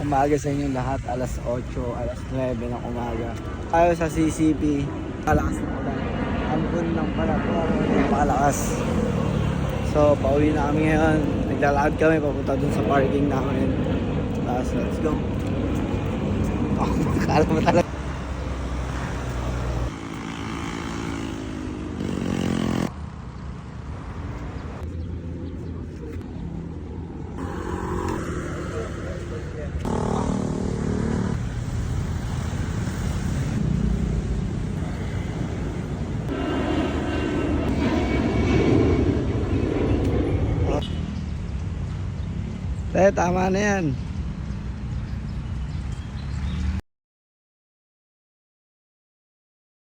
umaga sa inyo lahat, alas 8, alas 9 ng umaga. Tayo sa CCP, kalakas ng ulan. Ambon lang pala po, napakalakas. So, pauwi na kami ngayon. Naglalakad kami papunta dun sa parking namin. Tapos, let's go. Oh, kala mo talaga. Tama na yan.